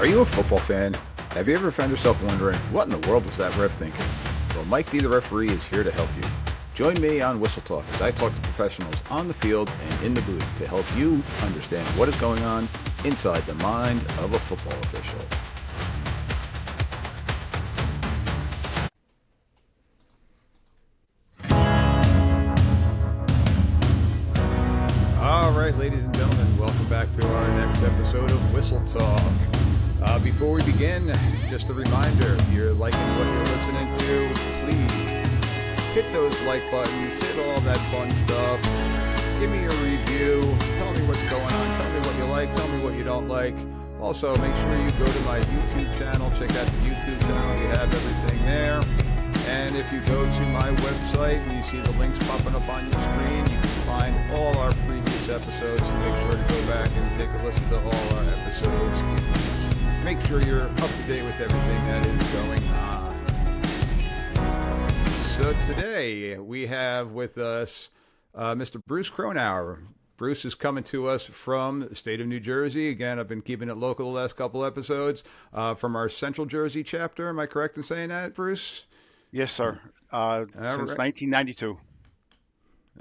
Are you a football fan? Have you ever found yourself wondering, what in the world was that ref thinking? Well, Mike D, the referee, is here to help you. Join me on Whistle Talk as I talk to professionals on the field and in the booth to help you understand what is going on inside the mind of a football official. All right, ladies and gentlemen, welcome back to our next episode of Whistle Talk. Before we begin, just a reminder, if you're liking what you're listening to, please hit those like buttons, hit all that fun stuff, give me a review, tell me what's going on, tell me what you like, tell me what you don't like. Also, make sure you go to my YouTube channel, check out the YouTube channel, we have everything there. And if you go to my website and you see the links popping up on your screen, you can find all our previous episodes. So make sure to go back and take a listen to all our episodes. Make sure you're up to date with everything that is going on. So today we have with us Mr. Bruce Cronauer. Bruce is coming to us from the state of New Jersey. Again, I've been keeping it local the last couple episodes from our Central Jersey chapter. Am I correct in saying that, Bruce? Yes, sir. Since 1992.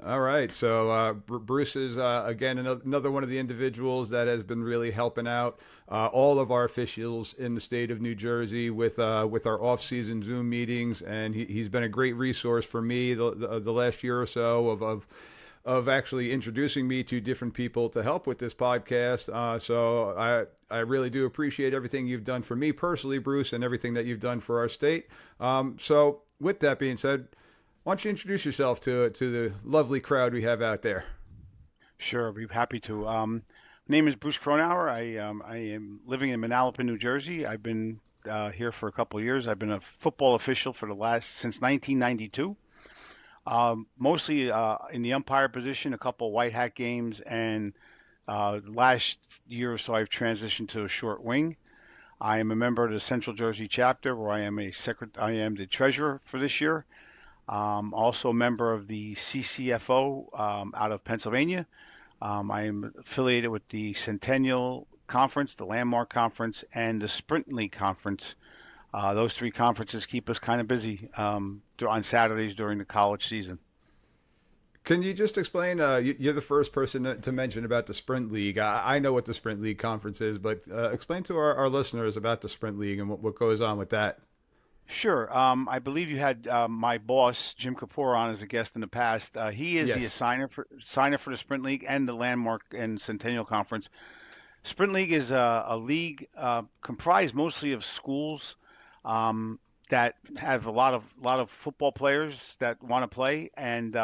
All right. So Bruce is, again, another one of the individuals that has been really helping out all of our officials in the state of New Jersey with our off-season Zoom meetings. And he's been a great resource for me the last year or so of actually introducing me to different people to help with this podcast. So I really do appreciate everything you've done for me personally, Bruce, and everything that you've done for our state. So with that being said, why don't you introduce yourself to the lovely crowd we have out there? Sure, I'd be happy to. My name is Bruce Cronauer. I am living in Manalapan, New Jersey. I've been here for a couple of years. I've been a football official since 1992. Mostly in the umpire position, a couple of white hat games, and last year or so I've transitioned to a short wing. I am a member of the Central Jersey chapter, where I am I am the treasurer for this year. Also a member of the CCFO out of Pennsylvania. I am affiliated with the Centennial Conference, the Landmark Conference, and the Sprint League Conference. Those three conferences keep us kind of busy on Saturdays during the college season. Can you just explain? You're the first person to mention about the Sprint League. I know what the Sprint League Conference is, but explain to our listeners about the Sprint League and what goes on with that. Sure. I believe you had my boss, Jim Kapoor, on as a guest in the past. He is the signer for the Sprint League and the Landmark and Centennial Conference. Sprint League is a league comprised mostly of schools that have a lot of football players that want to play, and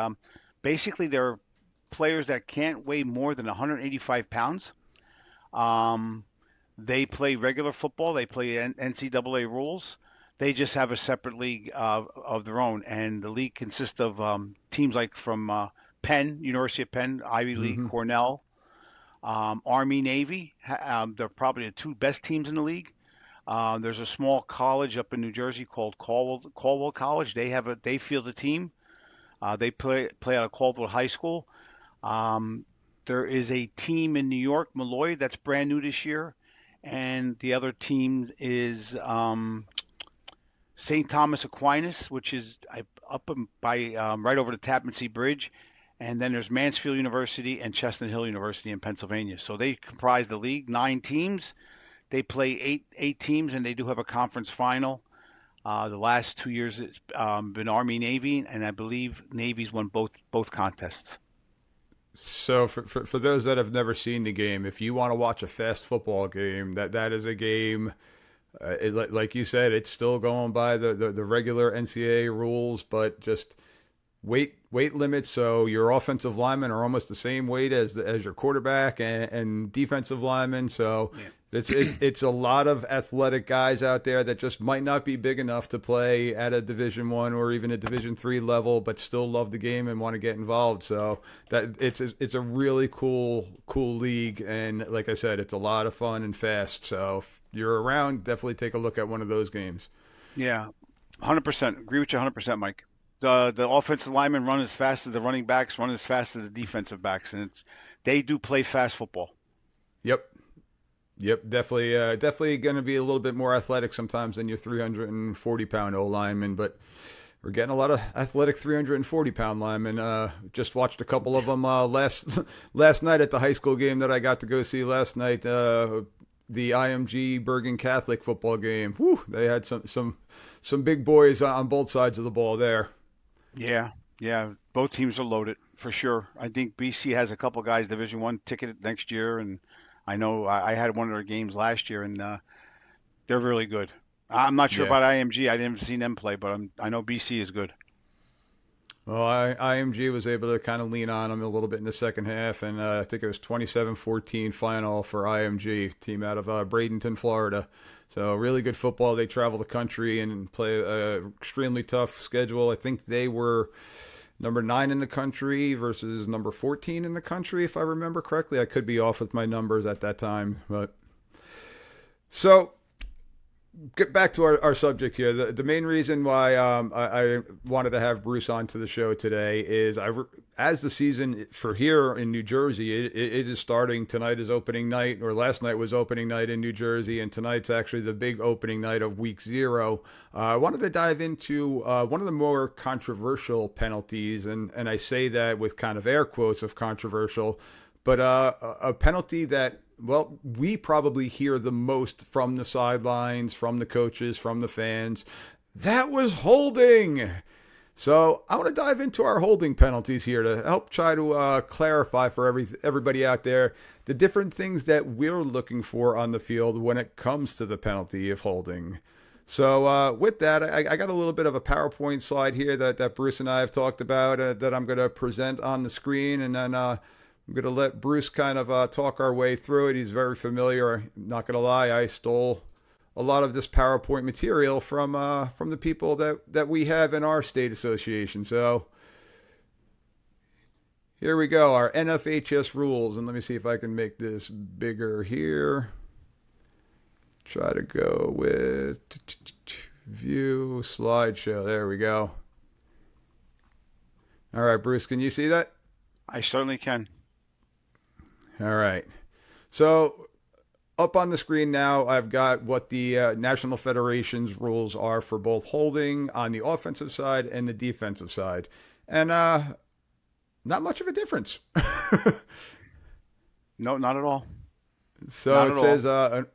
basically they're players that can't weigh more than 185 pounds. They play regular football. They play NCAA rules. They just have a separate league of their own, and the league consists of teams like from Penn, University of Penn, Ivy League, Cornell, Army, Navy. They're probably the two best teams in the league. There's a small college up in New Jersey called Caldwell College. They field a team. They play out of Caldwell High School. There is a team in New York, Malloy, that's brand new this year, and the other team is St. Thomas Aquinas, which is up by right over the Tappan Zee Bridge. And then there's Mansfield University and Chestnut Hill University in Pennsylvania. So they comprise the league, 9 teams. They play eight teams, and they do have a conference final. The last 2 years it's been Army, Navy, and I believe Navy's won both contests. So for those that have never seen the game, if you want to watch a fast football game, that is a game. Like you said, it's still going by the regular NCAA rules, but just weight limits. So your offensive linemen are almost the same weight as your quarterback and defensive linemen. So it's a lot of athletic guys out there that just might not be big enough to play at a Division I or even a Division III level, but still love the game and want to get involved. So that it's a really cool league, and like I said, it's a lot of fun and fast. So if you're around, definitely take a look at one of those games. Yeah, 100%. Agree with you 100%, Mike. The offensive linemen run as fast as the running backs, run as fast as the defensive backs, and they do play fast football. Yep. Yep, definitely going to be a little bit more athletic sometimes than your 340-pound O lineman, but we're getting a lot of athletic 340-pound linemen. Just watched a couple of them last night at the high school game that I got to go see last night. The IMG Bergen Catholic football game. Whew, they had some big boys on both sides of the ball there. Yeah, yeah, both teams are loaded for sure. I think BC has a couple guys Division 1 ticket next year, and I know I had one of their games last year, and they're really good. I'm not sure Yeah. about IMG. I didn't see them play, but I know BC is good. Well, IMG was able to kind of lean on them a little bit in the second half, and I think it was 27-14 final for IMG, team out of Bradenton, Florida. So really good football. They travel the country and play an extremely tough schedule. I think they were number 9 in the country versus number 14 in the country, if I remember correctly. I could be off with my numbers at that time, but so get back to our subject here. The main reason why I wanted to have Bruce onto the show today is as the season for here in New Jersey, it is starting. Tonight is opening night, or last night was opening night in New Jersey, and tonight's actually the big opening night of week 0. I wanted to dive into one of the more controversial penalties, and I say that with kind of air quotes of controversial, but a penalty that, well, we probably hear the most from the sidelines, from the coaches, from the fans. That was holding. So I want to dive into our holding penalties here to help try to clarify for everybody out there the different things that we're looking for on the field when it comes to the penalty of holding. So with that, I got a little bit of a PowerPoint slide here that Bruce and I have talked about that I'm going to present on the screen, and then I'm going to let Bruce kind of talk our way through it. He's very familiar. I'm not going to lie, I stole a lot of this PowerPoint material from the people that we have in our state association. So here we go, our NFHS rules. And let me see if I can make this bigger here. Try to go with view slideshow. There we go. All right, Bruce, can you see that? I certainly can. All right. So up on the screen now, I've got what the National Federation's rules are for both holding on the offensive side and the defensive side. And not much of a difference. No, not at all. So Not it at says all.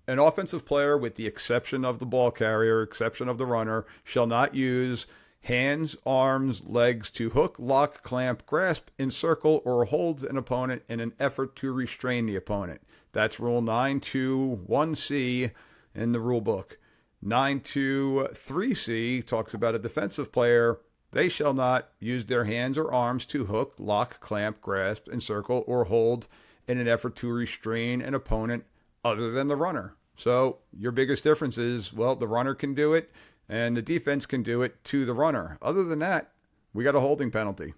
an offensive player, with the exception of the ball carrier, exception of the runner, shall not use hands, arms, legs to hook, lock, clamp, grasp, encircle, or hold an opponent in an effort to restrain the opponent. That's Rule 921C in the rule book. 923C talks about a defensive player. They shall not use their hands or arms to hook, lock, clamp, grasp, encircle, or hold in an effort to restrain an opponent other than the runner. So your biggest difference is, well, the runner can do it, and the defense can do it to the runner. Other than that, we got a holding penalty.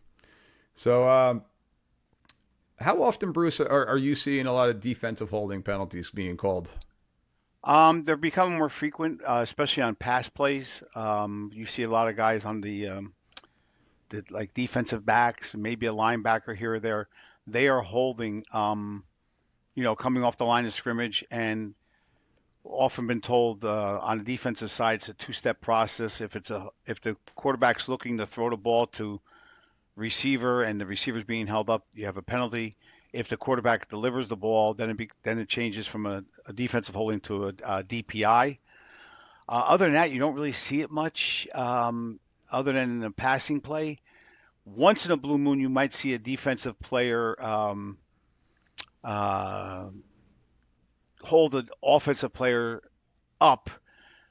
So how often, Bruce, are you seeing a lot of defensive holding penalties being called? They're becoming more frequent, especially on pass plays. You see a lot of guys on the like defensive backs, maybe a linebacker here or there. They are holding, coming off the line of scrimmage, and often been told on the defensive side it's a two-step process. If the quarterback's looking to throw the ball to receiver and the receiver's being held up, you have a penalty. If the quarterback delivers the ball, then it changes from a defensive holding to a DPI. Other than that, you don't really see it much. Other than in a passing play, once in a blue moon, you might see a defensive player hold an offensive player up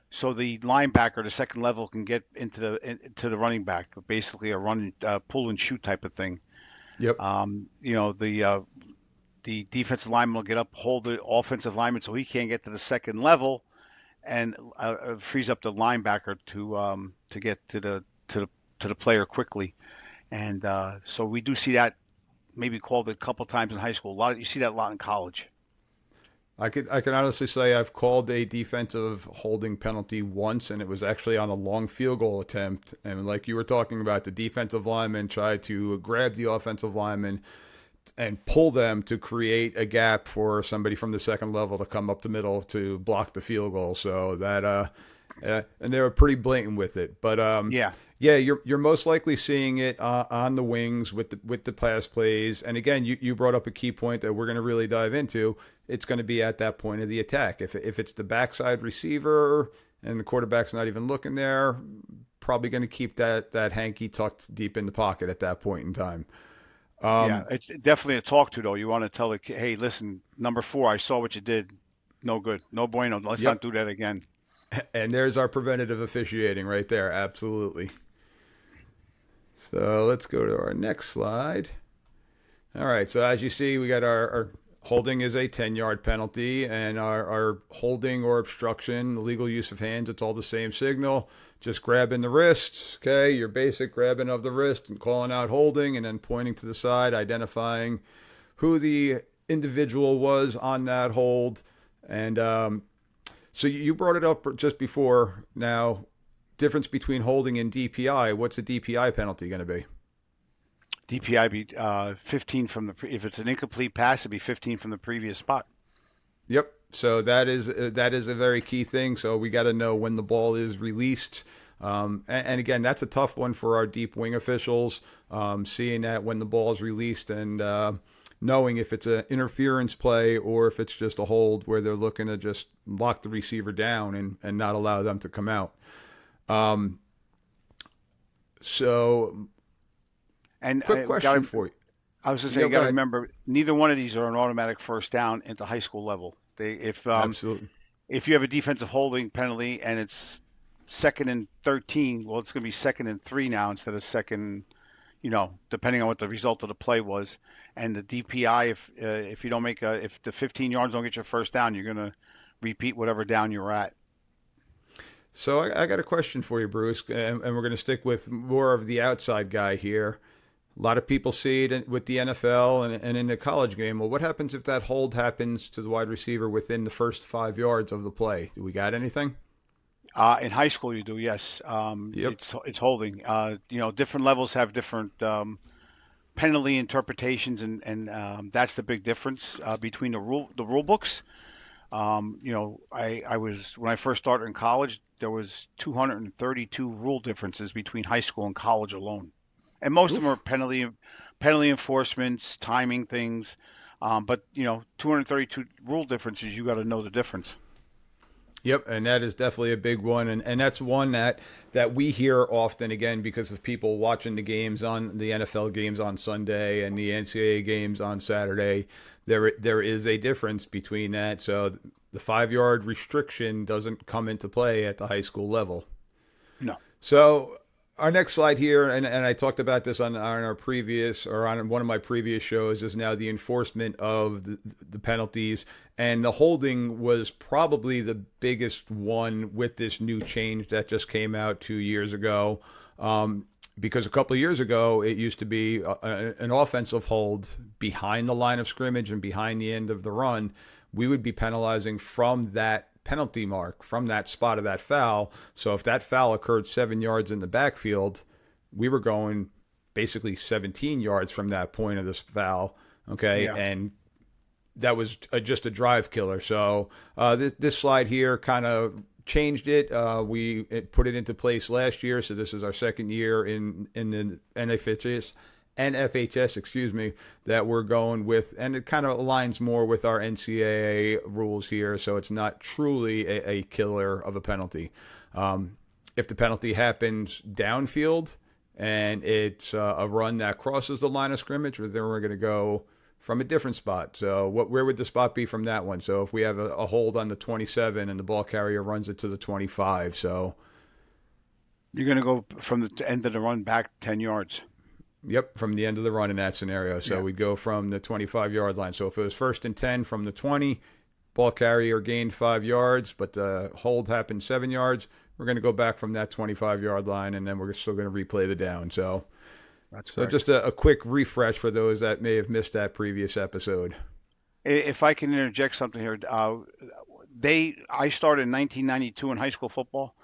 so the linebacker, the second level, can get into the running back, basically a run, pull and shoot type of thing. Yep. The defensive lineman will get up, hold the offensive lineman so he can't get to the second level, and frees up the linebacker to get to the player quickly. And so we do see that maybe called a couple times in high school. You see that a lot in college. I can honestly say I've called a defensive holding penalty once, and it was actually on a long field goal attempt. And like you were talking about, the defensive lineman tried to grab the offensive lineman and pull them to create a gap for somebody from the second level to come up the middle to block the field goal. So that and they were pretty blatant with it. But Yeah. yeah, you're most likely seeing it on the wings with the pass plays. And again, you brought up a key point that we're going to really dive into. It's going to be at that point of the attack. If it's the backside receiver and the quarterback's not even looking there, probably going to keep that hanky tucked deep in the pocket at that point in time. Yeah, it's definitely a talk to though. You want to tell the kid, hey, listen, number 4, I saw what you did. No good. No bueno. Let's not Yep. do that again. And there's our preventative officiating right there. Absolutely. So let's go to our next slide. All right. So as you see, we got our holding is a 10-yard penalty, and our holding or obstruction, illegal use of hands, it's all the same signal. Just grabbing the wrist, okay, your basic grabbing of the wrist and calling out holding, and then pointing to the side, identifying who the individual was on that hold. And so you brought it up just before. Now, difference between holding and DPI. What's a DPI penalty going to be? DPI be 15 from if it's an incomplete pass, it'd be 15 from the previous spot. Yep. So that is a very key thing. So we got to know when the ball is released. And again, that's a tough one for our deep wing officials, seeing that when the ball is released and knowing if it's an interference play or if it's just a hold where they're looking to just lock the receiver down and not allow them to come out. So, And quick question for you. I was just saying, Yeah, you go got to ahead. remember, neither one of these are an automatic first down at the high school level. Absolutely. If you have a defensive holding penalty and it's 2nd and 13, well, it's going to be 2nd and 3 now instead of second, depending on what the result of the play was. And the DPI, if you don't if the 15 yards don't get your first down, you're going to repeat whatever down you're at. So I got a question for you, Bruce, and we're going to stick with more of the outside guy here. A lot of people see it with the NFL and in the college game. Well, what happens if that hold happens to the wide receiver within the first 5 yards of the play? Do we got anything? In high school, you do, yes. Yep. It's holding. Different levels have different penalty interpretations, and that's the big difference between the rule books. I was when I first started in college, there was 232 rule differences between high school and college alone, and most of them are Oof. penalty enforcements, timing things. But 232 rule differences, you got to know the difference. Yep, and that is definitely a big one, and that's one that we hear often again because of people watching the games on the NFL games on Sunday and the NCAA games on Saturday. There is a difference between that. So the 5 yard restriction doesn't come into play at the high school level. No. So our next slide here, and I talked about this on our previous or on one of my previous shows, is now the enforcement of the penalties. And the holding was probably the biggest one with this new change that just came out 2 years ago. Because a couple of years ago, it used to be an offensive hold behind the line of scrimmage and behind the end of the run. We would be penalizing from that penalty mark, from that spot of that foul. So if that foul occurred 7 yards in the backfield, we were going basically 17 yards from that point of this foul. Okay. Yeah. And that was just a drive killer. So this slide here kind of changed it. We put it into place last year, so this is our second year in the NFHS, excuse me, that we're going with, and it kind of aligns more with our NCAA rules here, so it's not truly a killer of a penalty. If the penalty happens downfield and it's a run that crosses the line of scrimmage, then we're going to go from a different spot. So where would the spot be from that one? So if we have a hold on the 27 and the ball carrier runs it to the 25, so You're going to go from the end of the run back 10 yards. yep, from the end of the run in that scenario. So Yeah. we'd go from the 25-yard line. So if it was 1st and 10 from the 20, ball carrier gained 5 yards, but the hold happened 7 yards, we're going to go back from that 25-yard line, and then we're still going to replay the down. So That's So correct. just a quick refresh for those that may have missed that previous episode. If I can interject something here, I started in 1992 in high school football.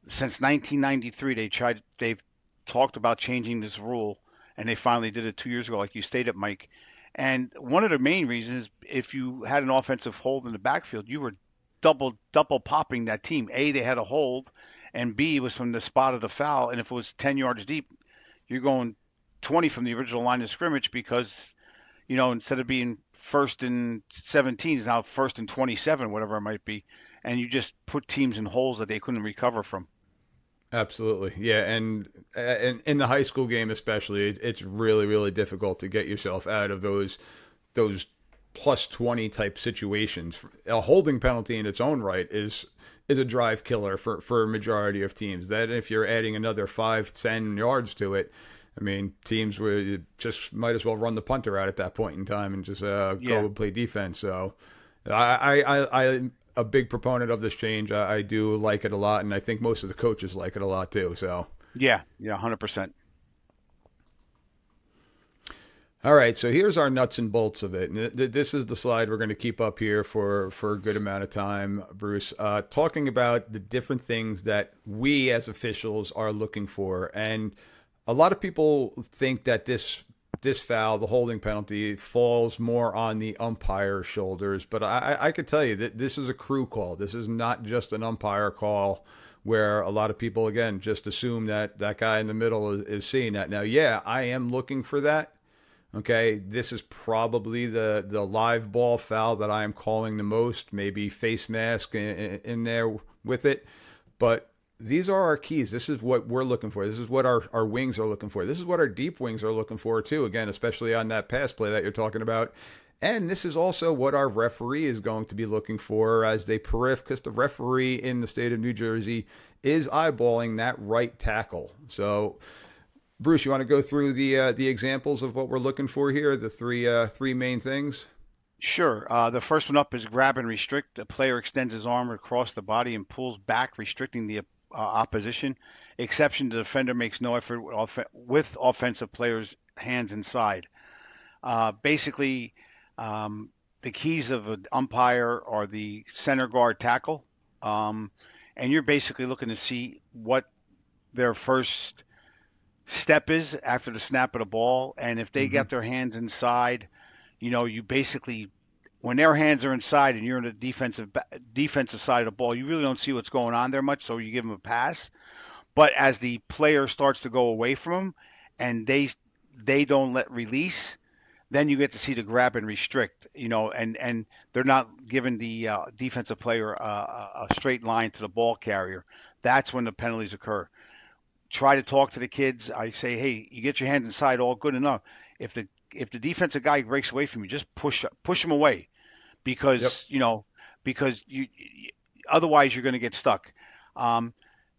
Since 1993, they've talked about changing this rule, and they finally did it 2 years ago, like you stated, Mike. And one of the main reasons is if you had an offensive hold in the backfield, you were double popping that team. A, they had a hold, and B, it was from the spot of the foul. And if it was 10 yards deep, you're going 20 from the original line of scrimmage because, instead of being first and 17, it's now first and 27, whatever it might be. And you just put teams in holes that they couldn't recover from. Absolutely, yeah, and in the high school game especially, it's really really difficult to get yourself out of those +20 type situations. A holding penalty in its own right is a drive killer for a majority of teams. That if you're adding another 5-10 yards to it, I mean, teams would just might as well run the punter out at that point in time and just go Yeah. and play defense. So I'm a big proponent of this change. I do like it a lot, and I think most of the coaches like it a lot too. So, Yeah. Yeah. 100%. all right. So here's our nuts and bolts of it. And this is the slide we're going to keep up here for a good amount of time, Bruce. Talking about the different things that we as officials are looking for, and a lot of people think that this foul, the holding penalty, falls more on the umpire's shoulders. But I could tell you that this is a crew call. This is not just an umpire call where a lot of people, again, just assume that that guy in the middle is seeing that. Now, yeah, I am looking for that. Okay, this is probably the live ball foul that I am calling the most, maybe face mask in there with it. But these are our keys. This is what we're looking for. This is what our wings are looking for. This is what our deep wings are looking for too. Again, especially on that pass play that you're talking about. And this is also what our referee is going to be looking for as they periph, because the referee in the state of New Jersey is eyeballing that right tackle. So, Bruce, you want to go through the examples of what we're looking for here, the three main things? Sure. The first one up is grab and restrict. The player extends his arm across the body and pulls back, restricting the opposition. Exception: the defender makes no effort with offensive player's hands inside. Basically, the keys of an umpire are the center guard tackle, um, and you're basically looking to see what their first step is after the snap of the ball, and if they Mm-hmm. get their hands inside, you basically when their hands are inside and you're in the defensive side of the ball, you really don't see what's going on there much, so you give them a pass. But as the player starts to go away from them, and they don't let release, then you get to see the grab and restrict, and they're not giving the defensive player a straight line to the ball carrier. That's when the penalties occur. Try to talk to the kids. I say, hey, you get your hands inside, all good enough. If the defensive guy breaks away from you, just push him away Yep. because because otherwise you're going to get stuck. Um,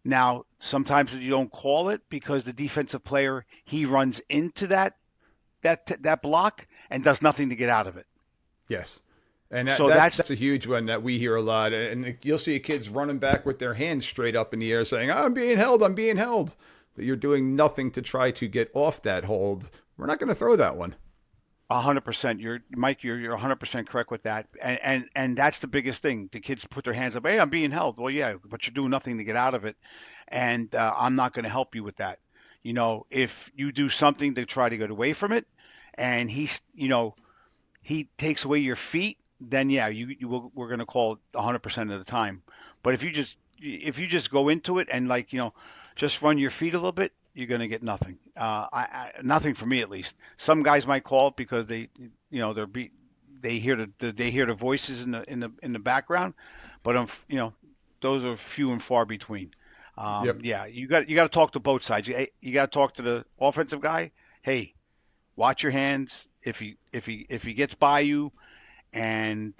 Now sometimes you don't call it because the defensive player he runs into that block and does nothing to get out of it. Yes. And So that's that's a huge one that we hear a lot. And you'll see kids running back with their hands straight up in the air saying, I'm being held, I'm being held. But you're doing nothing to try to get off that hold. We're not going to throw that one. 100%. You're Mike. You're 100% correct with that, and that's the biggest thing. The kids put their hands up. Hey, I'm being held. Well, yeah, but you're doing nothing to get out of it, and I'm not going to help you with that. If you do something to try to get away from it, and he takes away your feet, then yeah, we're going to call it 100% of the time. But if you just go into it and just run your feet a little bit, you're going to get nothing. Nothing for me at least. Some guys might call it because they hear the voices in the background, but those are few and far between. Yep. Yeah, you got to talk to both sides. You got to talk to the offensive guy. Hey, watch your hands. If he gets by you, and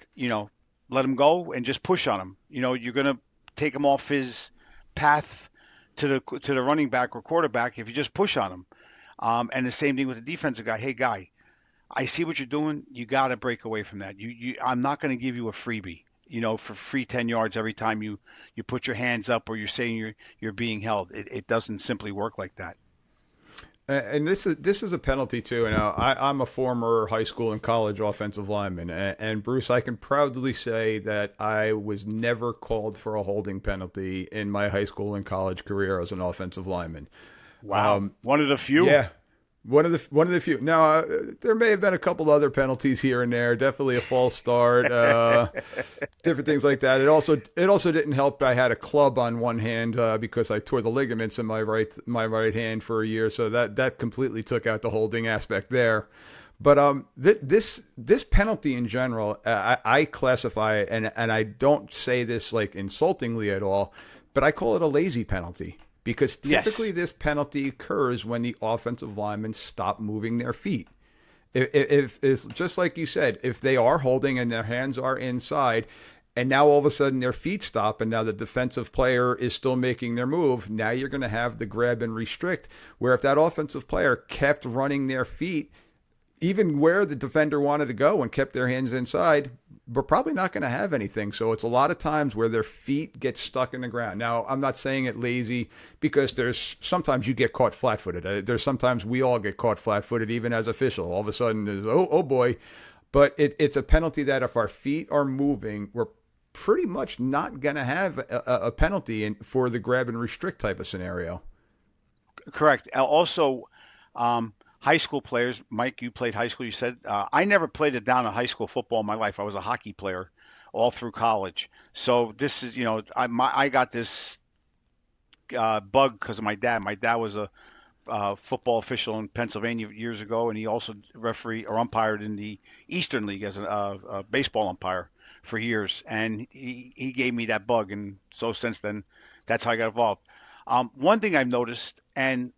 let him go and just push on him. You're gonna take him off his path to the running back or quarterback if you just push on him. And the same thing with the defensive guy. Hey, guy, I see what you're doing. You got to break away from that. I'm not going to give you a freebie. For free 10 yards every time you put your hands up or you're saying you're being held. It doesn't simply work like that. And this is a penalty too. And I'm a former high school and college offensive lineman, and Bruce, I can proudly say that I was never called for a holding penalty in my high school and college career as an offensive lineman. Wow, one of the few. Yeah, One of the few. Now, there may have been a couple other penalties here and there. Definitely a false start, different things like that. It also didn't help. I had a club on one hand because I tore the ligaments in my right hand for a year, so that completely took out the holding aspect there. But this penalty in general, I classify it, and I don't say this like insultingly at all, but I call it a lazy penalty. Because typically Yes. this penalty occurs when the offensive linemen stop moving their feet. If it's just like you said, if they are holding and their hands are inside, and now all of a sudden their feet stop, and now the defensive player is still making their move, now you're going to have the grab and restrict. Where if that offensive player kept running their feet, even where the defender wanted to go and kept their hands inside, we're probably not going to have anything. So it's a lot of times where their feet get stuck in the ground. Now, I'm not saying it lazy because there's sometimes you get caught flat-footed. There's sometimes we all get caught flat-footed, even as official. All of a sudden, oh boy. But it's a penalty that if our feet are moving, we're pretty much not going to have a penalty for the grab and restrict type of scenario. Correct. Also, high school players, Mike, you played high school. You said I never played it down in high school football in my life. I was a hockey player all through college. So this is, I got this bug because of my dad. My dad was a football official in Pennsylvania years ago, and he also referee or umpired in the Eastern League as a baseball umpire for years. And he gave me that bug, and so since then, that's how I got involved. One thing I've noticed, and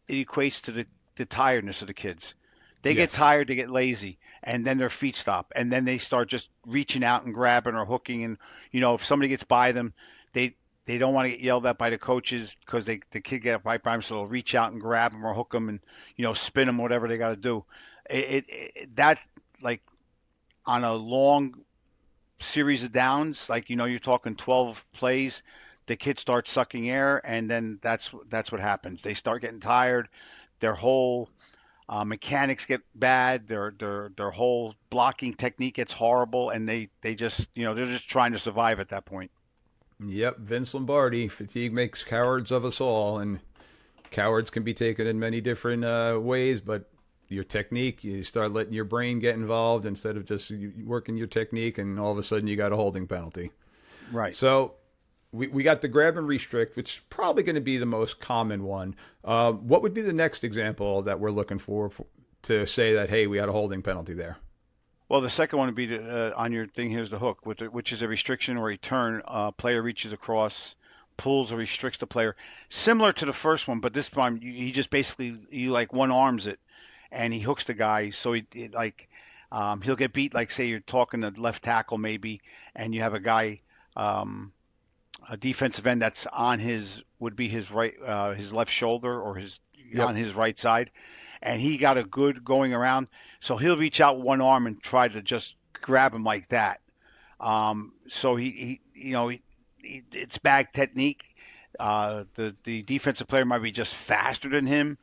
it equates to the tiredness of the kids. They get Yes. tired, they get lazy, and then their feet stop, and then they start just reaching out and grabbing or hooking. And if somebody gets by them, they they don't want to get yelled at by the coaches because the kid get right by them, so they'll reach out and grab them or hook them and spin them, whatever they got to do. That, like, on a long series of downs, like you're talking 12 plays, the kids start sucking air, and then that's what happens. They start getting tired. Their whole mechanics get bad. Their whole blocking technique gets horrible, and they just they're just trying to survive at that point. Yep, Vince Lombardi. Fatigue makes cowards of us all, and cowards can be taken in many different ways. But your technique, you start letting your brain get involved instead of just working your technique, and all of a sudden you got a holding penalty. Right. So we got the grab and restrict, which is probably going to be the most common one. What would be the next example that we're looking for to say that, hey, we had a holding penalty there? Well, the second one would be on your thing. Here's the hook, which is a restriction or a turn. Player reaches across, pulls or restricts the player, similar to the first one, but this time he just basically like one arms it, and he hooks the guy. So he'll get beat. Like, say you're talking to left tackle maybe, and you have a guy, a defensive end that's on his right, his left shoulder or his Yep. on his right side, and he got a good going around. So he'll reach out one arm and try to just grab him like that. So it's bad technique. The defensive player might be just faster than him.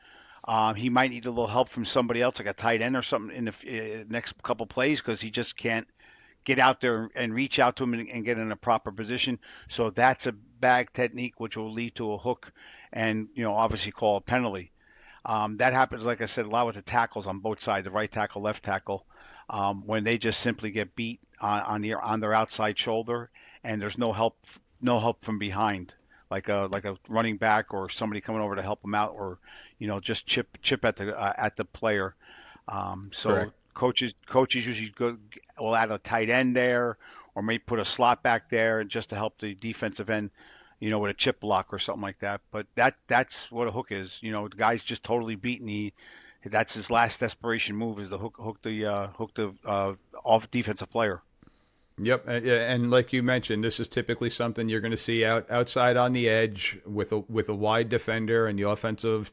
He might need a little help from somebody else, like a tight end or something, in the next couple plays, because he just can't get out there and reach out to him and get in a proper position. So that's a bad technique, which will lead to a hook, and obviously call a penalty. That happens, like I said, a lot with the tackles on both sides, the right tackle, left tackle, when they just simply get beat on their outside shoulder, and there's no help from behind, like a running back or somebody coming over to help them out, or just chip at the player. So Correct. coaches usually will add a tight end there, or may put a slot back there just to help the defensive end, with a chip block or something like that. But that's what a hook is. The guy's just totally beaten. That's his last desperation move, is the hook the off defensive player. Yep, and like you mentioned, this is typically something you're going to see outside on the edge with a wide defender, and the offensive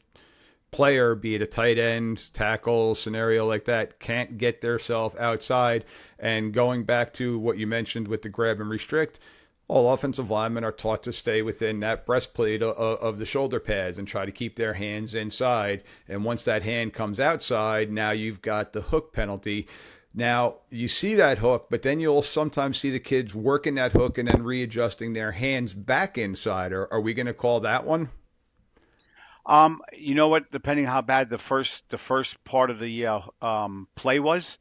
player, be it a tight end, tackle scenario like that, can't get theirself outside. And going back to what you mentioned with the grab and restrict, all offensive linemen are taught to stay within that breastplate of the shoulder pads and try to keep their hands inside. And once that hand comes outside, now you've got the hook penalty. Now, you see that hook, but then you'll sometimes see the kids working that hook and then readjusting their hands back inside. Are we going to call that one? You know what? Depending how bad the first part of the play was,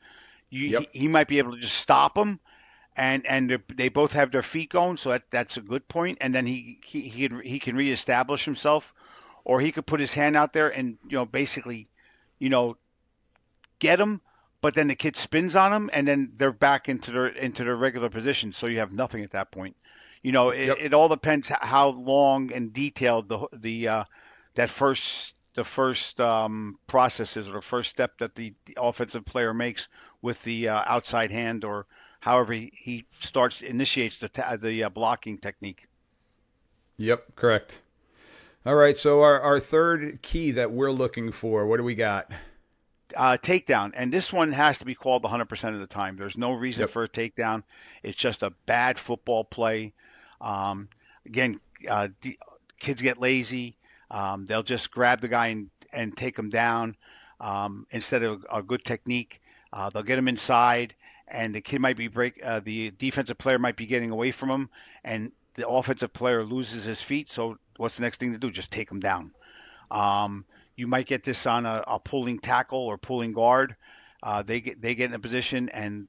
Yep. he might be able to just stop him, and they both have their feet going, so that's a good point. And then he can reestablish himself, or he could put his hand out there and basically, you know, get him. But then the kid spins on him, and then they're back into their regular position. So you have nothing at that point. It, Yep. it all depends how long and detailed the first process is, or the first step that the offensive player makes with the outside hand, or however he initiates the blocking technique. Yep. Correct. All right. So our third key that we're looking for, what do we got? Takedown, and this one has to be called 100% of the time. There's no reason Yep. for a takedown. It's just a bad football play. Again, kids get lazy. They'll just grab the guy and take him down instead of a good technique. They'll get him inside, and the kid might be the defensive player might be getting away from him, and the offensive player loses his feet. So what's the next thing to do? Just take him down. You might get this on a pulling tackle or pulling guard. They get in a position, and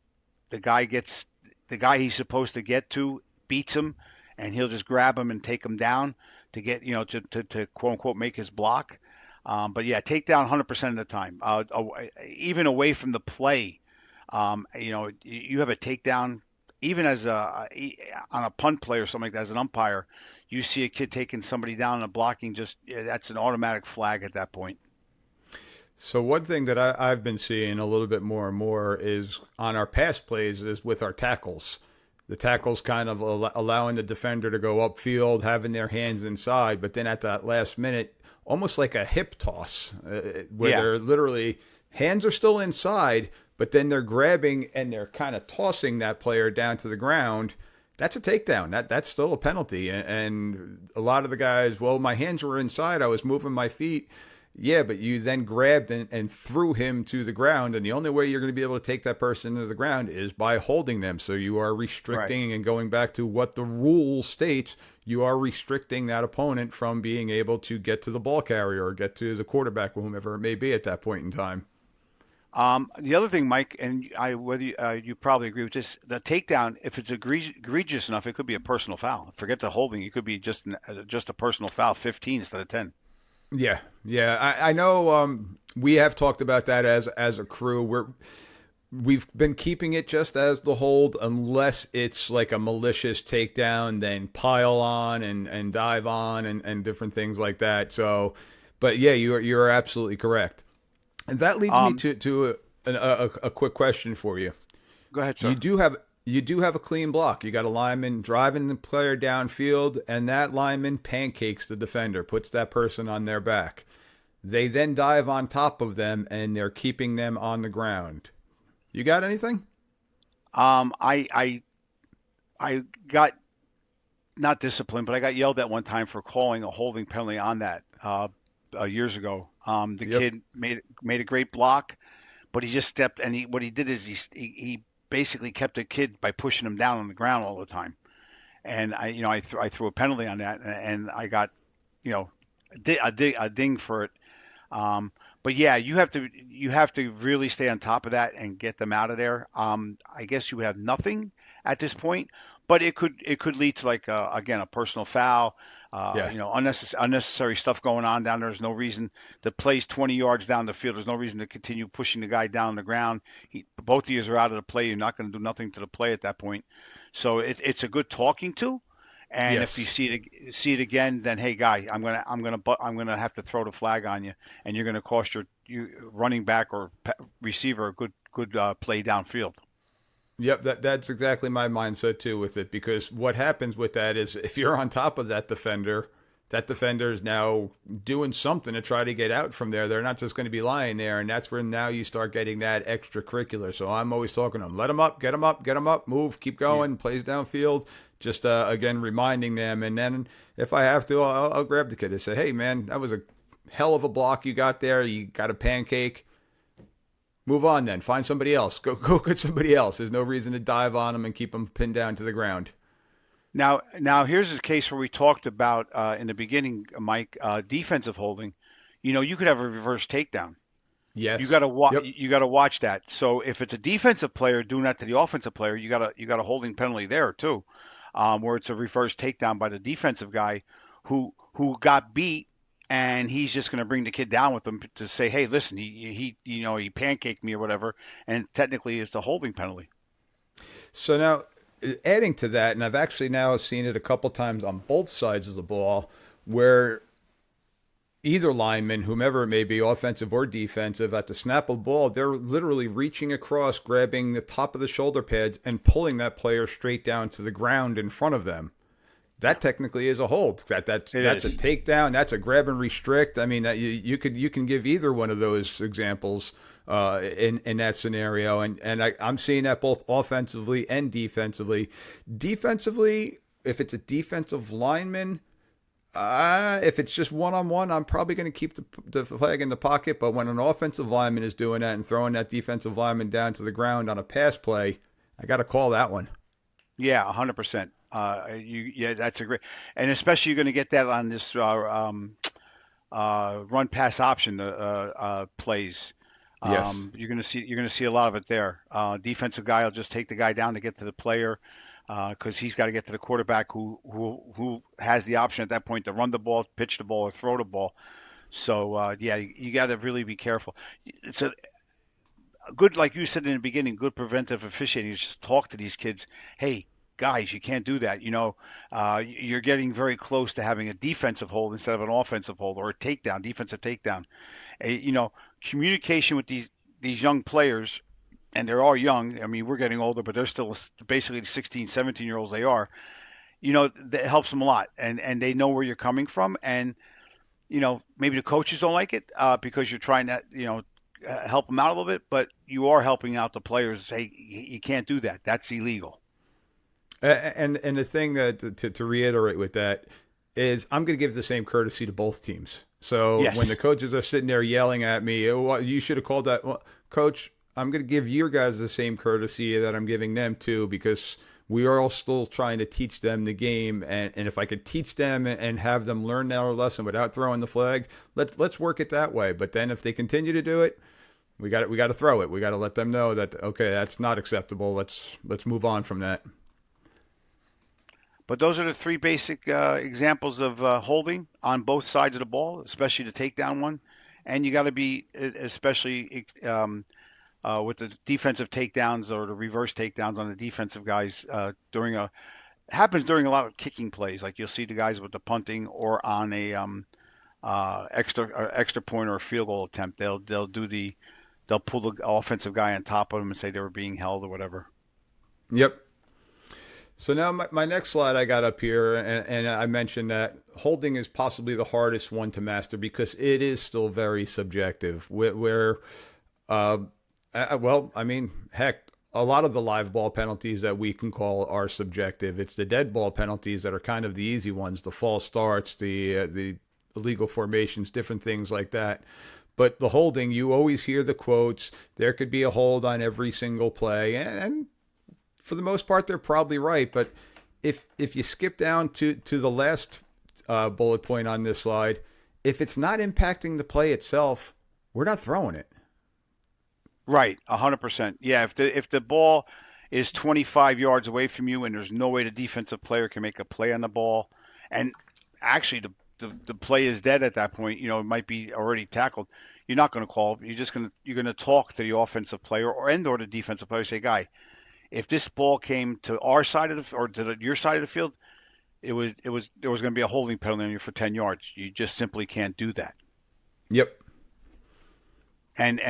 the guy gets the guy he's supposed to get to beats him, and he'll just grab him and take him down to get to quote unquote make his block. But yeah, take down 100% of the time. Even away from the play, you have a takedown. Even on a punt play or something like that, as an umpire, you see a kid taking somebody down and blocking, just that's an automatic flag at that point. So one thing that I've been seeing a little bit more and more is on our pass plays is with our tackles. The tackles kind of allowing the defender to go upfield, having their hands inside, but then at that last minute, almost like a hip toss, where Yeah, they're literally hands are still inside, but then they're grabbing and they're kind of tossing that player down to the ground. That's a takedown. That's still a penalty. And a lot of the guys, well, my hands were inside. I was moving my feet. Yeah, but you then grabbed and threw him to the ground, and the only way you're going to be able to take that person to the ground is by holding them. So you are right. restricting, and going back to what the rule states, you are restricting that opponent from being able to get to the ball carrier or get to the quarterback, or whomever it may be at that point in time. The other thing, Mike, and whether you probably agree with this, the takedown, if it's egregious enough, it could be a personal foul. Forget the holding; it could be just a personal foul, 15 instead of 10. Yeah, yeah, I know. We have talked about that as a crew. We've been keeping it just as the hold, unless it's like a malicious takedown, then pile on and dive on and different things like that. So, but yeah, you're absolutely correct. And that leads me Um, to a quick question for you. Go ahead, You sir. do have you do have a clean block. You got a lineman driving the player downfield, and that lineman pancakes the defender, puts that person on their back. They then dive on top of them, and they're keeping them on the ground. You got anything? I got not disciplined, but I got yelled at one time for calling a holding penalty on that years ago. The Yep. kid made a great block, but he just stepped, and what he did is he basically kept the kid by pushing him down on the ground all the time. And I threw a penalty on that, and I got you know a ding for it. But yeah, you have to really stay on top of that and get them out of there. I guess you have nothing at this point, but it could lead to, like, again, a personal foul. Yeah. Unnecessary stuff going on down there. There's no reason. The play's 20 yards down the field. There's no reason to continue pushing the guy down on the ground. Both of you are out of the play. You're not going to do nothing to the play at that point. So it's a good talking to. And if you Yes. see it again, then hey, guy, I'm gonna have to throw the flag on you, and you're gonna cost your running back or receiver a good play downfield. Yep, that's exactly my mindset too with it, because what happens with that is if you're on top of that defender is now doing something to try to get out from there. They're not just going to be lying there, and that's where now you start getting that extracurricular. So I'm always talking to them, let them up, get them up, move, keep Yeah. going, plays downfield. Just again reminding them, and then if I have to, I'll grab the kid and say, hey man, that was a hell of a block you got there. You got a pancake. Move on then. Find somebody else. Go get somebody else. There's no reason to dive on them and keep them pinned down to the ground. Now here's a case where we talked about in the beginning, Mike, defensive holding. you could have a reverse takedown. Yes. Yep. You got to watch that. So if it's a defensive player doing that to the offensive player, you got a holding penalty there too, where it's a reverse takedown by the defensive guy who got beat, and he's just going to bring the kid down with him to say, hey, listen, he pancaked me or whatever, and technically it's a holding penalty. So now, adding to that, and I've actually now seen it a couple times on both sides of the ball, where either lineman, whomever it may be, offensive or defensive, at the snap of the ball, they're literally reaching across, grabbing the top of the shoulder pads, and pulling that player straight down to the ground in front of them. That technically is a hold. It That's a is. takedown. That's a grab and restrict. I mean, you can give either one of those examples in that scenario, and I'm seeing that both offensively and defensively. Defensively, if it's a defensive lineman, if it's just one on one, I'm probably going to keep the flag in the pocket. But when an offensive lineman is doing that and throwing that defensive lineman down to the ground on a pass play, I got to call that one. Yeah, 100%. Yeah, that's a great, and especially you're going to get that on this run pass option plays. Yes. You're going to see a lot of it there. Defensive guy will just take the guy down to get to the player because he's got to get to the quarterback who has the option at that point to run the ball, pitch the ball, or throw the ball. So yeah, you got to really be careful. It's a good, like you said in the beginning, good preventive officiating is just talk to these kids. Hey, guys, you can't do that. You're getting very close to having a defensive hold instead of an offensive hold or a takedown, defensive takedown. Uh, you know, Communication with these young players, and they're all young. I mean, we're getting older, but they're still basically the 16, 17-year-olds they are. That helps them a lot, and they know where you're coming from, and maybe the coaches don't like it because you're trying to help them out a little bit, but you are helping out the players. Say you can't do that. That's illegal. And the thing that to reiterate with that is I'm going to give the same courtesy to both teams. So when the Yes. coaches are sitting there yelling at me, oh, well, you should have called that. Well, coach, I'm going to give your guys the same courtesy that I'm giving them too, because we are all still trying to teach them the game. And if I could teach them and have them learn that lesson without throwing the flag, let's work it that way. But then if they continue to do it, we got to throw it. We got to let them know that, okay, that's not acceptable. Let's move on from that. But those are the three basic examples of holding on both sides of the ball, especially the takedown one. And you got to be, especially with the defensive takedowns or the reverse takedowns on the defensive guys happens during a lot of kicking plays. Like you'll see the guys with the punting or on a extra point or a field goal attempt. They'll pull the offensive guy on top of them and say they were being held or whatever. Yep. So now my next slide I got up here, and I mentioned that holding is possibly the hardest one to master because it is still very subjective. Uh, well, I mean, heck, a lot of the live ball penalties that we can call are subjective. It's the dead ball penalties that are kind of the easy ones, the false starts, the illegal formations, different things like that. But the holding, you always hear the quotes. There could be a hold on every single play, and for the most part, they're probably right. But if you skip down to the last bullet point on this slide, if it's not impacting the play itself, we're not throwing it. Right, 100%. Yeah, if the ball is 25 yards away from you and there's no way the defensive player can make a play on the ball, and actually the play is dead at that point, it might be already tackled. You're not going to call. You're going to talk to the offensive player or the defensive player. Say, guy, if this ball came to our side of or to your side of the field, there was going to be a holding penalty on you for 10 yards. You just simply can't do that. Yep. And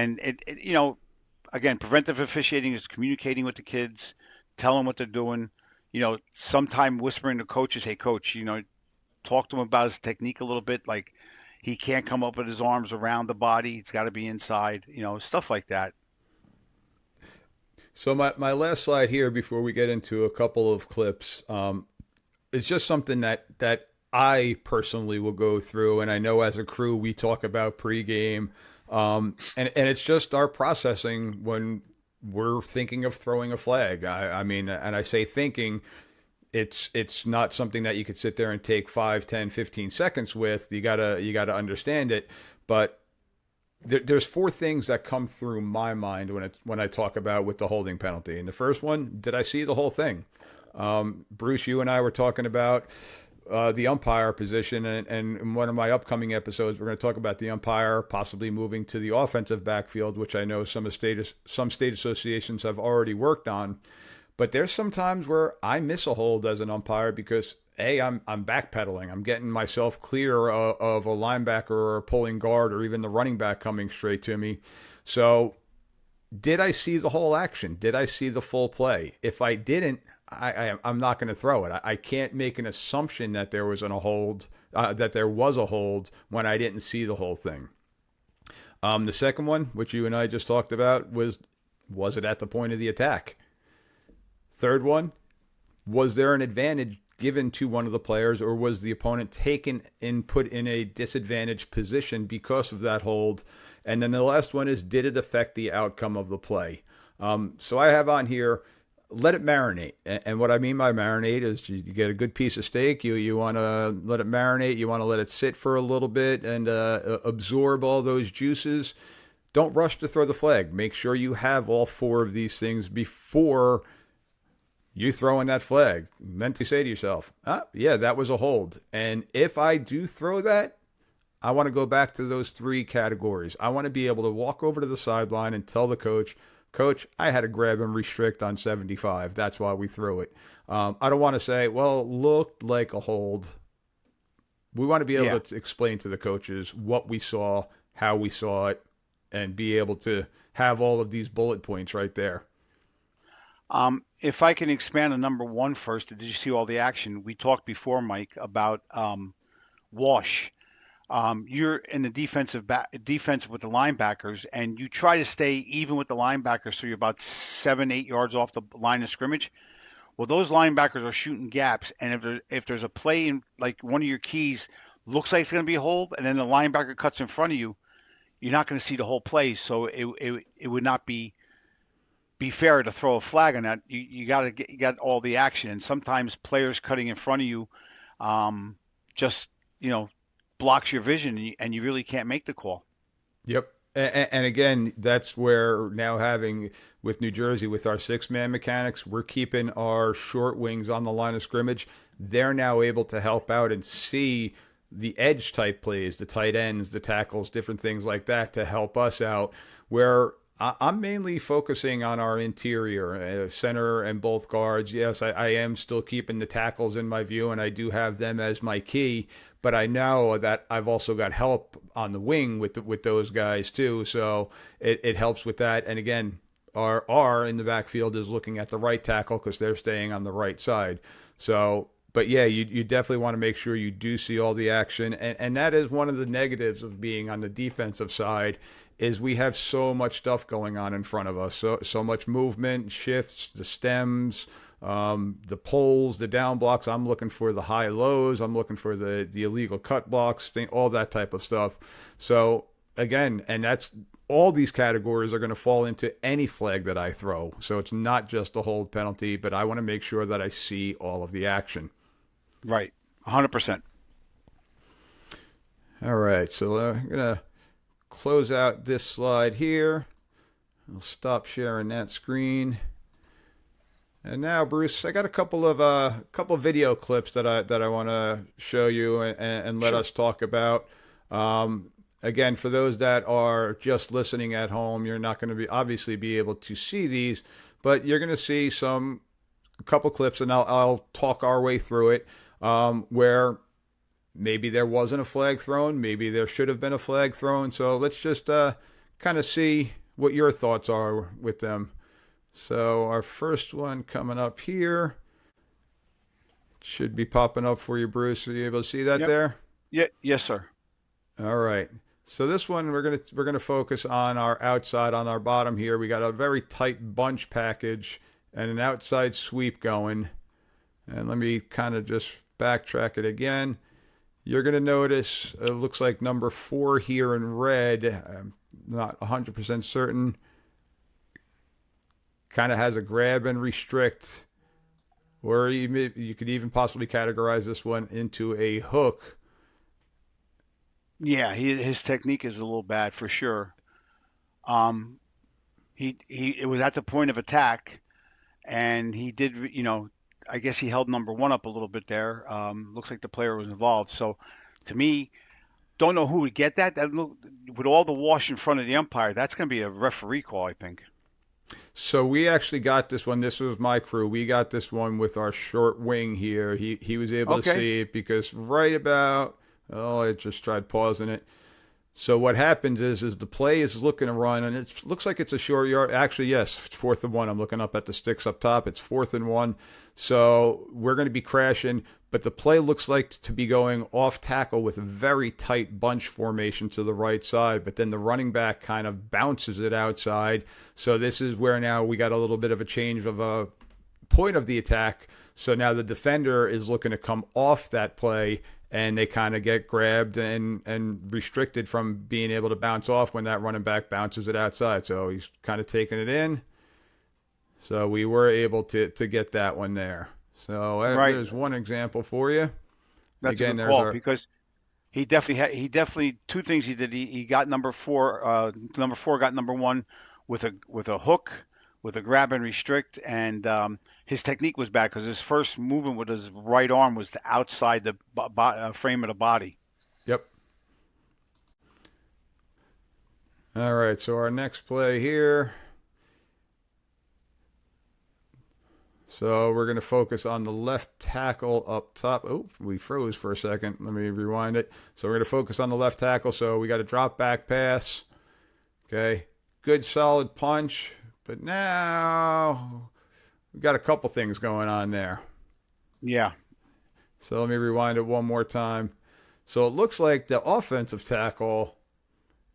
again, preventive officiating is communicating with the kids, telling them what they're doing. Sometime whispering to coaches, "Hey, coach, talk to him about his technique a little bit. Like he can't come up with his arms around the body; he's got to be inside. Stuff like that." So my last slide here before we get into a couple of clips is just something that I personally will go through, and I know as a crew we talk about pregame, and it's just our processing when we're thinking of throwing a flag. I mean, and I say thinking, it's not something that you could sit there and take 5, 10, 15 seconds with. You gotta understand it. But there's four things that come through my mind when I talk about with the holding penalty. And the first one, did I see the whole thing? Bruce, you and I were talking about the umpire position, and in one of my upcoming episodes, we're going to talk about the umpire possibly moving to the offensive backfield, which I know some state associations have already worked on. But there's some times where I miss a hold as an umpire because I'm backpedaling. I'm getting myself clear of a linebacker or a pulling guard or even the running back coming straight to me. So did I see the whole action? Did I see the full play? If I didn't, I'm not going to throw it. I can't make an assumption that there was that there was a hold when I didn't see the whole thing. The second one, which you and I just talked about, was it at the point of the attack? Third one, was there an advantage given to one of the players, or was the opponent taken and put in a disadvantaged position because of that hold? And then the last one is, did it affect the outcome of the play? So I have on here, let it marinate. And what I mean by marinate is you get a good piece of steak, you want to let it marinate, you want to let it sit for a little bit and absorb all those juices. Don't rush to throw the flag. Make sure you have all four of these things before you throw in that flag. Mentally say to yourself, yeah, that was a hold. And if I do throw that, I want to go back to those three categories. I want to be able to walk over to the sideline and tell the coach, I had to grab and restrict on 75. That's why we threw it. I don't want to say, well, it looked like a hold. We want to be able to explain to the coaches what we saw, how we saw it, and be able to have all of these bullet points right there. If I can expand on number one first, did you see all the action? We talked before, Mike, about wash. You're in the defense with the linebackers, and you try to stay even with the linebackers, so you're about 7-8 yards off the line of scrimmage. Well, those linebackers are shooting gaps, and if there's a play in, like, one of your keys looks like it's going to be a hold, and then the linebacker cuts in front of you, you're not going to see the whole play. So it would not be fair to throw a flag on that. You got all the action, and sometimes players cutting in front of you just blocks your vision, and you really can't make the call. Yep. And again, that's where now having with New Jersey, with our 6-man mechanics, we're keeping our short wings on the line of scrimmage. They're now able to help out and see the edge type plays, the tight ends, the tackles, different things like that to help us out, where I'm mainly focusing on our interior, center and both guards. Yes, I am still keeping the tackles in my view, and I do have them as my key. But I know that I've also got help on the wing with those guys too, so it helps with that. And again, our R in the backfield is looking at the right tackle because they're staying on the right side. So, but yeah, you definitely want to make sure you do see all the action, and that is one of the negatives of being on the defensive side. Is we have so much stuff going on in front of us, so much movement, shifts, the stems, the pulls, the down blocks. I'm looking for the high lows. I'm looking for the illegal cut blocks, all that type of stuff. So again, and that's all these categories are going to fall into any flag that I throw. So it's not just a hold penalty, but I want to make sure that I see all of the action. Right, 100%. All right, so I'm gonna close out this slide here. I'll stop sharing that screen. And now, Bruce, I got a couple of video clips that I want to show you and let us talk about. Again, for those that are just listening at home, you're not going to obviously be able to see these, but you're going to see a couple clips, and I'll talk our way through it, where maybe there wasn't a flag thrown. Maybe there should have been a flag thrown. So let's just kind of see what your thoughts are with them. So our first one coming up here should be popping up for you, Bruce. Are you able to see that there? Yeah. Yes, sir. All right. So this one we're gonna focus on our outside, on our bottom here. We got a very tight bunch package and an outside sweep going. And let me kind of just backtrack it again. You're going to notice it looks like number 4 here in red. I'm not 100% certain. Kind of has a grab and restrict. Or you could even possibly categorize this one into a hook. Yeah, his technique is a little bad for sure. Um, it was at the point of attack, and he did, I guess he held number one up a little bit there. Looks like the player was involved. So, to me, don't know who would get that. With all the wash in front of the umpire, that's going to be a referee call, I think. So we actually got this one. This was my crew. We got this one with our short wing here. He was able to Okay. see it because right about, oh, I just tried pausing it. So what happens is the play is looking to run, and it looks like it's a short yard. Actually, yes, it's 4th and 1. I'm looking up at the sticks up top. It's 4th and 1. So we're going to be crashing, but the play looks like to be going off tackle with a very tight bunch formation to the right side. But then the running back kind of bounces it outside. So this is where now we got a little bit of a change of a point of the attack. So now the defender is looking to come off that play, and they kind of get grabbed and restricted from being able to bounce off when that running back bounces it outside. So he's kind of taking it in. So we were able to get that one there. So Right. there's one example for you. That's a Again, good there's call our because he definitely two things he did. He got number four. Number four got number one with a hook, with a grab and restrict, and his technique was bad because his first movement with his right arm was to outside the frame of the body. yep. All right. So our next play here. So we're going to focus on the left tackle up top. Oh, we froze for a second. Let me rewind it. So we're going to focus on the left tackle. So we got a drop back pass. Okay. Good solid punch. But now we got a couple things going on there. Yeah. So let me rewind it one more time. So it looks like the offensive tackle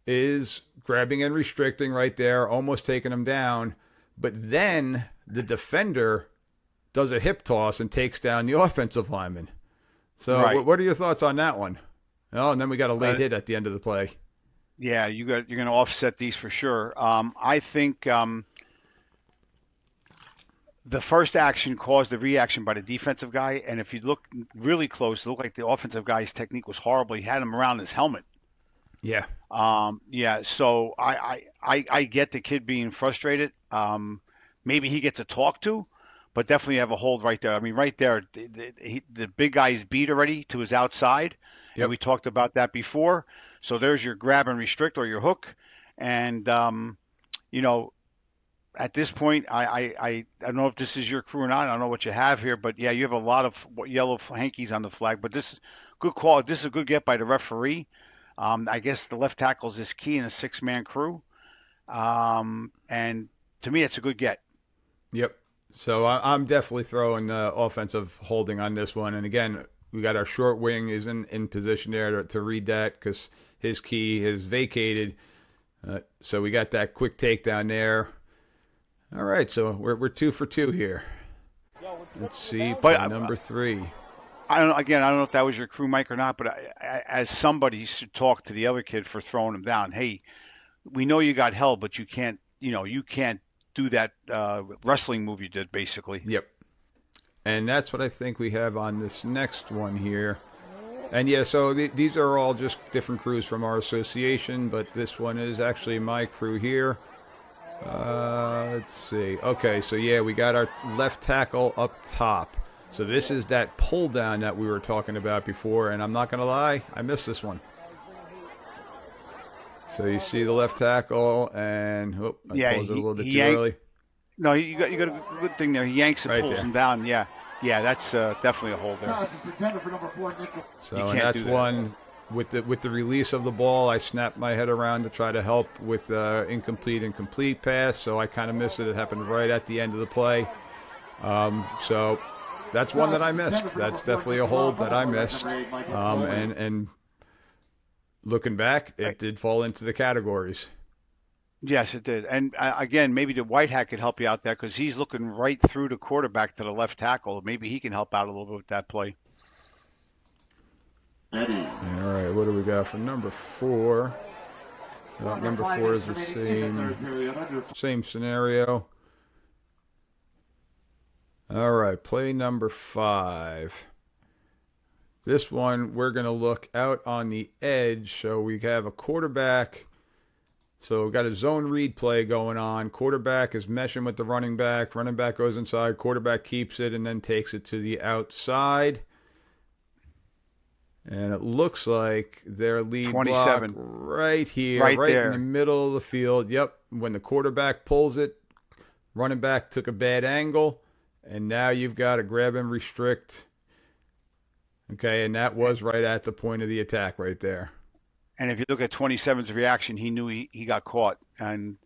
is grabbing and restricting right there, almost taking him down. But then the defender does a hip toss and takes down the offensive lineman. So Right. what are your thoughts on that one? Oh, and then we got a late Uh, hit at the end of the play. yeah. You're going to offset these for sure. I think the first action caused the reaction by the defensive guy, and if you look really close, it looked like the offensive guy's technique was horrible. He had him around his helmet. Yeah. Yeah, so I get the kid being frustrated. Maybe he gets a talk to, but definitely have a hold right there. I mean, right there, the big guy's beat already to his outside, and Yep. we talked about that before. So there's your grab and restrict or your hook, and you know, at this point, I don't know if this is your crew or not. I don't know what you have here, but yeah, you have a lot of yellow hankies on the flag. But this is good call. This is a good get by the referee. I guess the left tackle is his key in a six-man crew. And to me, it's a good get. Yep. So I'm definitely throwing the offensive holding on this one. And again, we got our short wing is in position there to read that because his key is vacated. So we got that quick takedown there. All right, so we're 2 for 2 here. Let's see, But play number 3. I don't know. Again, I don't know if that was your crew mic or not. But as somebody should talk to the other kid for throwing him down. Hey, we know you got held, but you can't. You can't do that wrestling move you did, basically. Yep. And that's what I think we have on this next one here. And yeah, so these are all just different crews from our association, but this one is actually my crew here. Let's see. Okay, so yeah, we got our left tackle up top. So this is that pull down that we were talking about before, and I'm not going to lie, I missed this one. So you see the left tackle, and I Yeah, paused it a little bit he too yanked. early. No, you got a good thing there. He yanks and Right pulls there. him down. Yeah, yeah, that's definitely a hold there. So You and can't that's do that. one with the release of the ball. I snapped my head around to try to help with incomplete and complete pass. So I kind of missed it. It happened right at the end of the play. So that's one that I missed. That's definitely a hold that I missed. And looking back, it did fall into the categories. Yes, it did. And again, maybe the white hat could help you out there because he's looking right through the quarterback to the left tackle. Maybe he can help out a little bit with that play. All right, what do we got for number 4? Number 4 is the same scenario. All right, play number 5. This one, we're going to look out on the edge. So we have a quarterback. So we've got a zone read play going on. Quarterback is meshing with the running back. Running back goes inside. Quarterback keeps it and then takes it to the outside. And it looks like their lead 27. block right here, Right right in there. the middle of the field. Yep. When the quarterback pulls it, running back took a bad angle. And now you've got to grab and restrict. Okay, and that was right at the point of the attack right there. And if you look at 27's reaction, he knew he got caught. And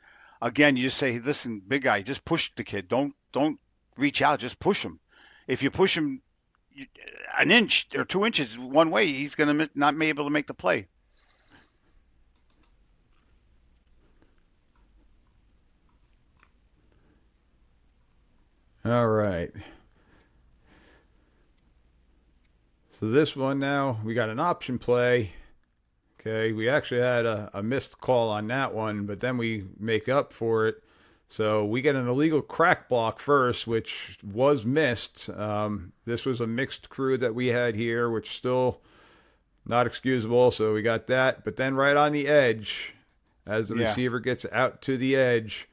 again, you just say, listen, big guy, just push the kid. Don't reach out. Just push him. If you push him an inch or 2 inches one way, he's going to not be able to make the play. All right. So this one now, we got an option play. Okay, we actually had a missed call on that one, but then we make up for it. So we get an illegal crack block first, which was missed. This was a mixed crew that we had here, which still not excusable. So we got that. But then right on the edge, as the receiver gets out to the edge,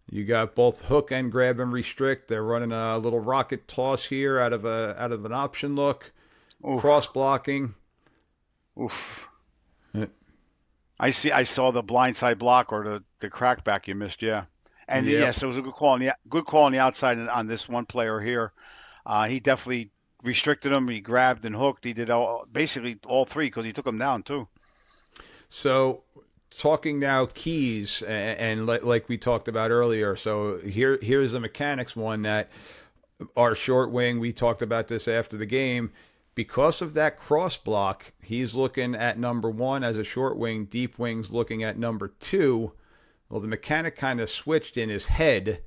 you got both hook and grab and restrict. They're running a little rocket toss here out of an option look. Oof. Cross blocking. Oof. I saw the blindside block or the crackback you missed. Yeah. And yes, it was a good call on the outside on this one player here. He definitely restricted him. He grabbed and hooked. He did basically all three because he took him down too. So talking now keys and like we talked about earlier. So here's the mechanics one that our short wing, we talked about this after the game. Because of that cross block, he's looking at number one as a short wing. Deep wing's looking at number two. Well, the mechanic kind of switched in his head.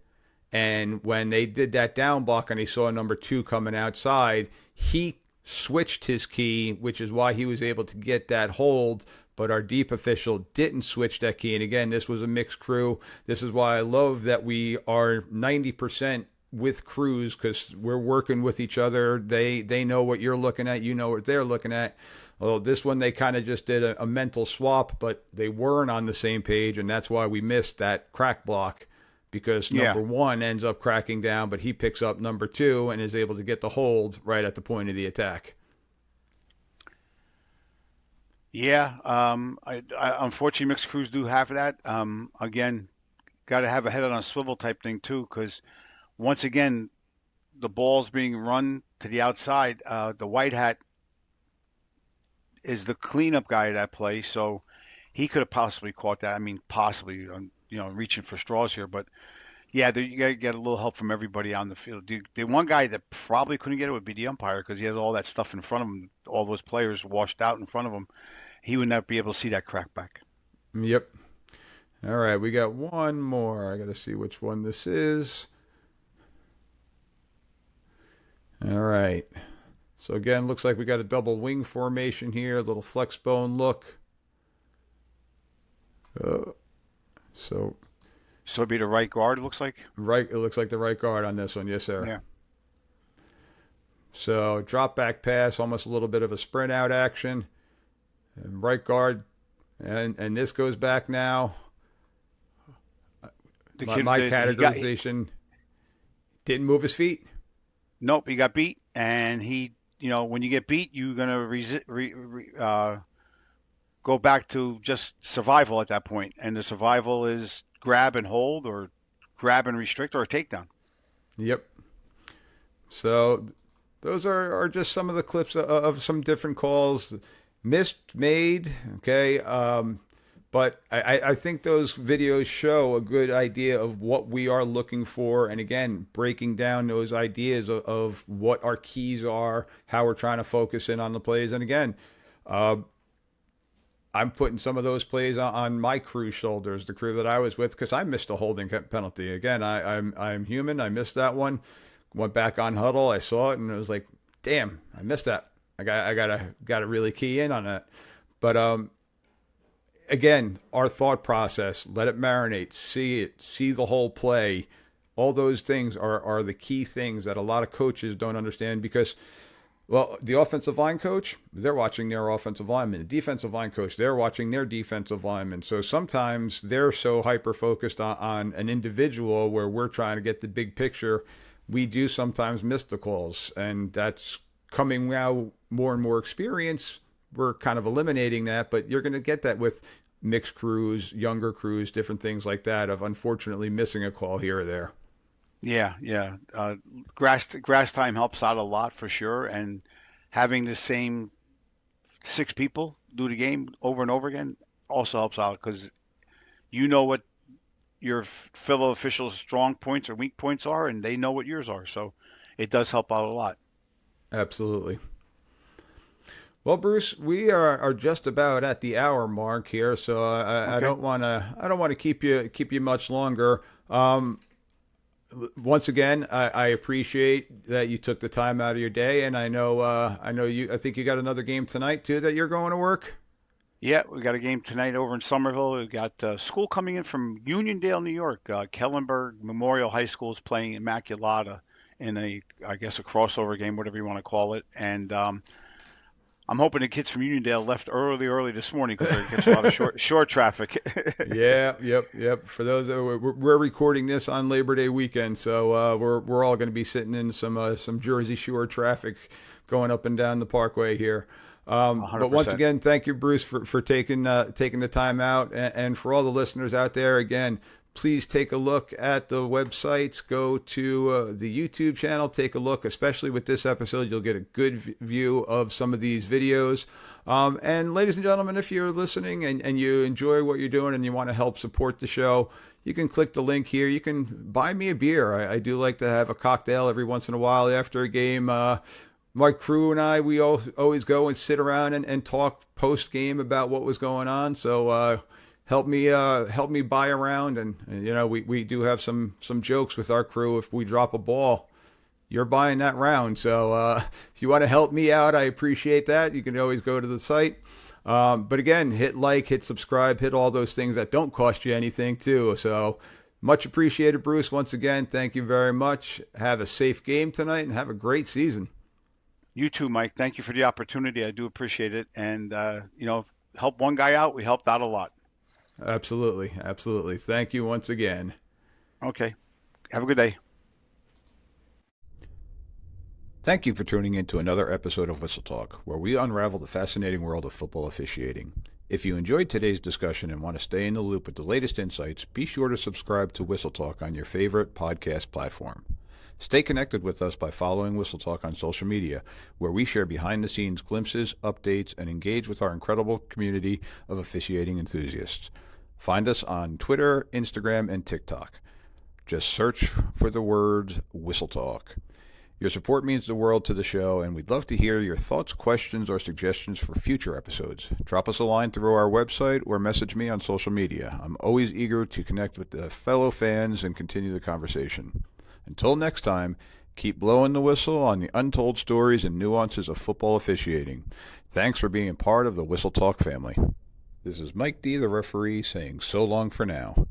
And when they did that down block and he saw number two coming outside, he switched his key, which is why he was able to get that hold. But our deep official didn't switch that key. And again, this was a mixed crew. This is why I love that we are 90% with crews, because we're working with each other. They know what you're looking at. You know what they're looking at. Although this one, they kind of just did a mental swap, but they weren't on the same page. And that's why we missed that crack block, because number one ends up cracking down, but he picks up number two and is able to get the hold right at the point of the attack. Yeah. I unfortunately, mixed crews do have that. Again, got to have a head on a swivel type thing too, because once again, the ball's being run to the outside. The white hat is the cleanup guy at that play, so he could have possibly caught that. I mean, possibly, reaching for straws here, but yeah, you got to get a little help from everybody on the field. The one guy that probably couldn't get it would be the umpire, because he has all that stuff in front of him, all those players washed out in front of him. He would not be able to see that crackback. Yep. All right, we got one more. I got to see which one this is. All right. So again, looks like we got a double wing formation here, a little flex bone look. So it'd be the right guard, it looks like? Right, it looks like the right guard on this one. Yes, sir. Yeah. So drop back pass, almost a little bit of a sprint out action. And right guard, and this goes back now. My categorization didn't move his feet. Nope, he got beat, and when you get beat, you're gonna go back to just survival at that point, and the survival is grab and hold, or grab and restrict, or a takedown. Yep. So those are just some of the clips of some different calls, missed, made. Okay. But I think those videos show a good idea of what we are looking for. And again, breaking down those ideas of what our keys are, how we're trying to focus in on the plays. And again, I'm putting some of those plays on my crew's shoulders, the crew that I was with, because I missed a holding penalty. Again, I'm human. I missed that one. Went back on huddle. I saw it and it was like, damn, I missed that. I gotta really key in on that. But again, our thought process, let it marinate, see the whole play. All those things are the key things that a lot of coaches don't understand, because Well, the offensive line coach, they're watching their offensive lineman. The defensive line coach, they're watching their defensive lineman. So sometimes they're so hyper focused on an individual where we're trying to get the big picture. We do sometimes miss the calls, and that's coming now more and more experience. We're kind of eliminating that, but you're going to get that with mixed crews, younger crews, different things like that of unfortunately missing a call here or there. Yeah, yeah. Grass time helps out a lot for sure, and having the same six people do the game over and over again also helps out because you know what your fellow officials' strong points or weak points are, and they know what yours are. So it does help out a lot. Absolutely. Well, Bruce, we are just about at the hour mark here, so I Okay. don't want to keep you much longer. Once again, I appreciate that you took the time out of your day, and I know you. I think you got another game tonight too that you're going to work. Yeah, we got a game tonight over in Somerville. We got school coming in from Uniondale, New York. Kellenberg Memorial High School is playing Immaculata in I guess, a crossover game, whatever you want to call it. And I'm hoping the kids from Uniondale left early this morning because they're catching a lot of short traffic. Yeah, yep. For those that we're recording this on Labor Day weekend, so we're all going to be sitting in some Jersey Shore traffic going up and down the Parkway here. But once 100%. again, thank you, Bruce, for taking the time out, and for all the listeners out there. Again, please take a look at the websites. Go to the YouTube channel. Take a look, especially with this episode. You'll get a good view of some of these videos. And ladies and gentlemen, if you're listening and you enjoy what you're doing and you want to help support the show, you can click the link here. You can buy me a beer. I do like to have a cocktail every once in a while after a game. My crew and I, we always go and sit around and talk post game about what was going on. So help me buy around, and we do have some jokes with our crew. If we drop a ball, you're buying that round. So if you want to help me out, I appreciate that. You can always go to the site. But again, hit like, hit subscribe, hit all those things that don't cost you anything too. So much appreciated, Bruce. Once again, thank you very much. Have a safe game tonight and have a great season. You too, Mike. Thank you for the opportunity. I do appreciate it. And, help one guy out. We helped out a lot. Absolutely. Thank you once again. Okay. Have a good day. Thank you for tuning in to another episode of Whistle Talk, where we unravel the fascinating world of football officiating. If you enjoyed today's discussion and want to stay in the loop with the latest insights, be sure to subscribe to Whistle Talk on your favorite podcast platform. Stay connected with us by following Whistle Talk on social media, where we share behind-the-scenes glimpses, updates, and engage with our incredible community of officiating enthusiasts. Find us on Twitter, Instagram, and TikTok. Just search for the words Whistle Talk. Your support means the world to the show, and we'd love to hear your thoughts, questions, or suggestions for future episodes. Drop us a line through our website or message me on social media. I'm always eager to connect with the fellow fans and continue the conversation. Until next time, keep blowing the whistle on the untold stories and nuances of football officiating. Thanks for being a part of the Whistle Talk family. This is Mike D., the referee, saying so long for now.